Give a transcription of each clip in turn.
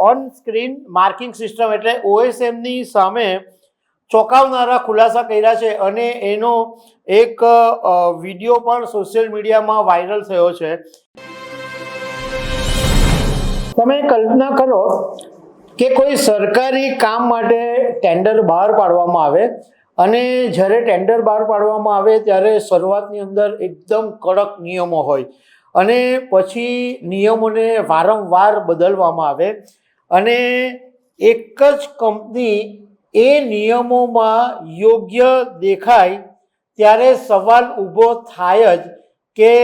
On screen marking system એટલે OSMની સામે ચોંકાવનારા ખુલાસા કર્યા છે અને એનો એક વિડીયો પણ સોશિયલ મીડિયામાં વાયરલ થયો છે। તમે કલ્પના કરો કે કોઈ સરકારી કામ માટે ટેન્ડર બહાર પાડવામાં આવે અને જ્યારે ટેન્ડર બહાર પાડવામાં આવે ત્યારે શરૂઆતની અંદર એકદમ કડક નિયમો હોય અને પછી નિયમોને વારંવાર બદલવામાં આવે અને એક જ કંપની એ નિયમોમાં યોગ્ય દેખાય ત્યારે સવાલ ઊભો થાય જ કે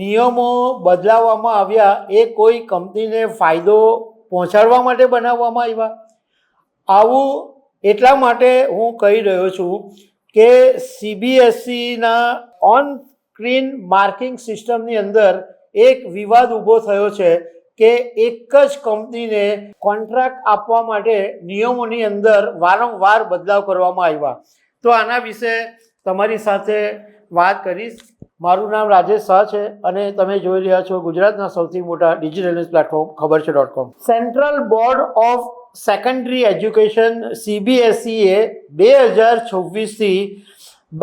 નિયમો બદલાવવામાં આવ્યા એ કોઈ કંપનીને ફાયદો પહોંચાડવા માટે બનાવવામાં આવ્યા। આવું એટલા માટે હું કહી રહ્યો છું કે CBSEના ઓન સ્ક્રીન માર્કિંગ સિસ્ટમની અંદર એક વિવાદ ઊભો થયો છે કે એક જ કંપનીને કોન્ટ્રાક્ટ આપવા માટે નિયમોની અંદર વારંવાર બદલાવ કરવામાં આવ્યા। તો આના વિશે તમારી સાથે વાત કરીશ। મારું નામ રાજેશ શાહ છે અને તમે જોઈ રહ્યા છો ગુજરાતના સૌથી મોટા ડિજિટલ ન્યૂઝ પ્લેટફોર્મ ખબરછે.com। Central board of secondary education CBSE 2026થી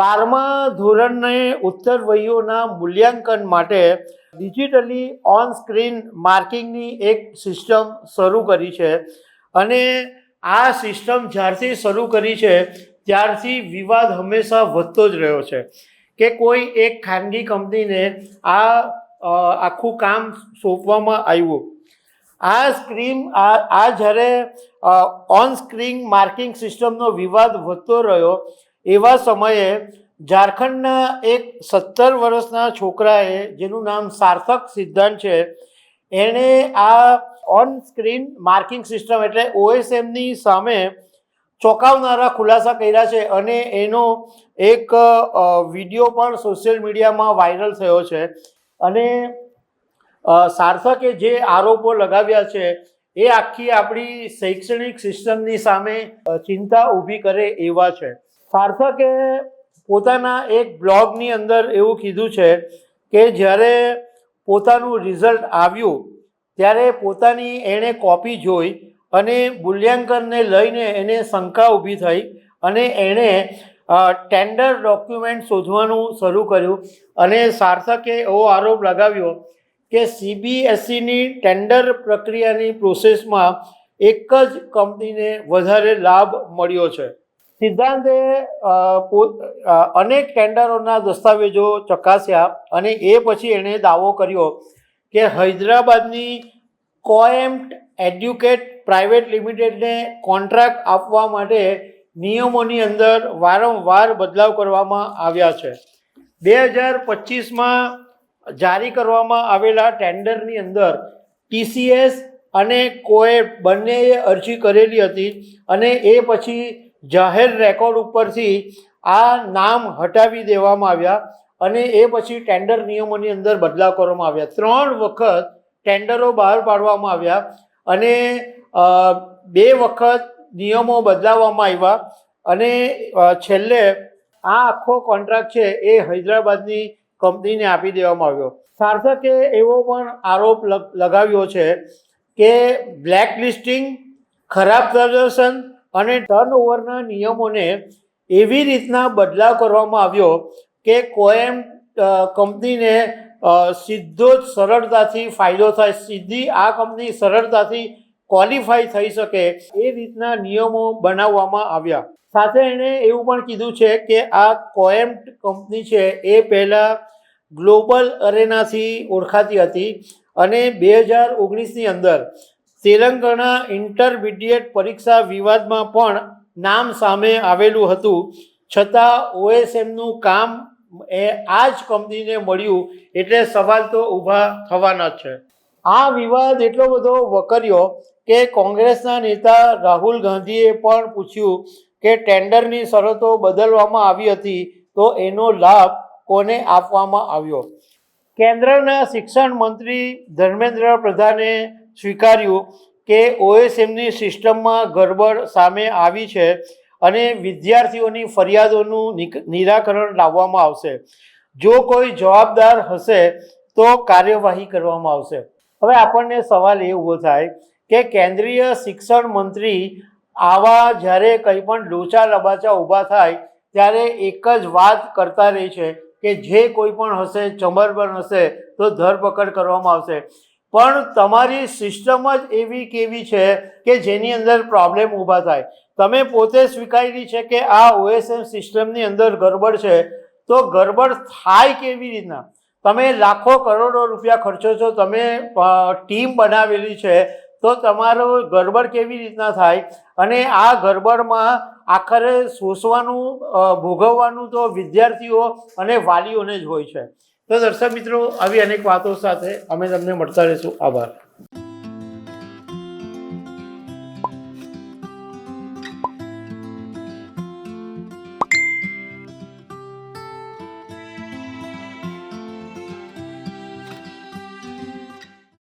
12મા ધોરણને ઉત્તર વય્યોના મૂલ્યાંકન માટે ડિજિટલી ઓન સ્ક્રીન માર્કિંગની એક સિસ્ટમ શરૂ કરી છે અને આ સિસ્ટમ જ્યારથી શરૂ કરી છે ત્યારથી વિવાદ હંમેશા વધતો જ રહ્યો છે કે કોઈ એક ખાનગી કંપનીને આખું કામ સોંપવામાં આવ્યું। આ જ્યારે ઓન સ્ક્રીન માર્કિંગ સિસ્ટમનો વિવાદ વધતો રહ્યો એવા સમયે ઝારખંડના એક 17 વર્ષના છોકરાએ જેનું નામ સાર્થક સિદ્ધાંત છે એણે આ ઓન સ્ક્રીન માર્કિંગ સિસ્ટમ એટલે OSMની સામે ચોંકાવનારા ખુલાસા કર્યા છે અને એનો એક વિડીયો પણ સોશિયલ મીડિયામાં વાયરલ થયો છે અને સાર્થકે જે આરોપો લગાવ્યા છે એ આખી આપણી શૈક્ષણિક સિસ્ટમની સામે ચિંતા ઊભી કરે એવા છે। સાર્થકે પોતાના એક બ્લોગની અંદર એવું કીધું છે કે જ્યારે પોતાનું રિઝલ્ટ આવ્યું ત્યારે પોતાની એણે કોપી જોઈ અને મૂલ્યાંકનને લઈને એને શંકા ઊભી થઈ અને એણે ટેન્ડર ડોક્યુમેન્ટ શોધવાનું શરૂ કર્યું અને સાર્થકે એવો આરોપ લગાવ્યો કે CBSEની ટેન્ડર પ્રક્રિયાની પ્રોસેસમાં એક જ કંપનીને વધારે લાભ મળ્યો છે। સિદ્ધાંતે અનેક ટેન્ડરોના દસ્તાવેજો ચકાસ્યા અને એ પછી એણે દાવો કર્યો કે હૈદરાબાદની કોએમ્પ્ટ એડ્યુકેટ પ્રાઇવેટ લિમિટેડને કોન્ટ્રાક્ટ આપવા માટે નિયમોની અંદર વારંવાર બદલાવ કરવામાં આવ્યા છે। 2025માં જારી કરવામાં આવેલા ટેન્ડરની અંદર TCS અને કોએપ બંનેએ અરજી કરેલી હતી અને એ પછી જાહેર રેકોર્ડ ઉપરથી આ નામ હટાવી દેવામાં આવ્યા અને એ પછી ટેન્ડર નિયમોની અંદર બદલાવ કરવામાં આવ્યા। 3 વખત ટેન્ડરો બહાર પાડવામાં આવ્યા અને 2 વખત નિયમો બદલાવવામાં આવ્યા અને છેલ્લે આ આખો કોન્ટ્રાક્ટ છે એ હૈદરાબાદની કંપનીને આપી દેવામાં આવ્યો। સાર્થકે એવો પણ આરોપ લગાવ્યો છે કે બ્લેક લિસ્ટિંગ, ખરાબ પ્રદર્શન અને ટર્નઓવરના નિયમોને એવી રીતના બદલાવ કરવામાં આવ્યો કે કોએમ કંપનીને સીધો જ સરળતાથી ફાયદો થાય, સીધી આ કંપની સરળતાથી ક્વોલિફાય થઈ શકે એ રીતના નિયમો બનાવવામાં આવ્યા। સાથે એણે એવું પણ કીધું છે કે આ કોએમ્પ્ટ કંપની છે એ પહેલાં ગ્લોબલ અરેનાથી ઓળખાતી હતી અને 2019ની અંદર તેલંગાણા ઇન્ટરમીડિયેટ પરીક્ષા વિવાદમાં પણ નામ સામે આવેલું હતું, છતાં OSMનું કામ આ જ કંપનીને મળ્યું એટલે સવાલ તો ઊભા થવાના જ છે। આ વિવાદ એટલો બધો વકર્યો કે કોંગ્રેસના નેતા રાહુલ ગાંધીએ પણ પૂછ્યું કે ટેન્ડરની શરતો બદલવામાં આવી હતી તો એનો લાભ કોને આપવામાં આવ્યો। કેન્દ્રના શિક્ષણ મંત્રી ધર્મેન્દ્ર પ્રધાને સ્વીકાર્યું કે OSMની સિસ્ટમમાં ગડબડ સામે આવી છે અને વિદ્યાર્થીઓની ફરિયાદોનું નિરાકરણ લાવવામાં આવશે। જો કોઈ જવાબદાર હશે તો કાર્યવાહી કરવામાં આવશે। હવે આપણને સવાલ એ ઊભો થાય કે કેન્દ્રીય શિક્ષણ મંત્રી આવા જ્યારે કંઈ પણ લોચા લબાચા ઊભા થાય ત્યારે એક જ વાત કરતા રહે છે કે જે કોઈ પણ હશે ચમરબંધ હશે તો ધરપકડ કરવામાં આવશે. પણ તમારી સિસ્ટમ જ એવી કેવી છે કે જેની અંદર પ્રોબ્લેમ ઊભા થાય. તમે પોતે સ્વીકારી છે કે આ OSM સિસ્ટમની અંદર ગરબડ છે, તો ગરબડ થાય કેવી રીતના? તમે લાખો કરોડો રૂપિયા ખર્ચો છો, તમે ટીમ બનાવેલી છે, તો તમારો ગરબડ કેવી રીતના થાય? અને આ ગરબડમાં આખરે શોષવાનું ભોગવવાનું તો વિદ્યાર્થીઓ અને વાલીઓને જ હોય છે. તો દર્શક મિત્રો, આવી અનેક વાતો સાથે અમે તમને મળતા રહીશું. આભાર.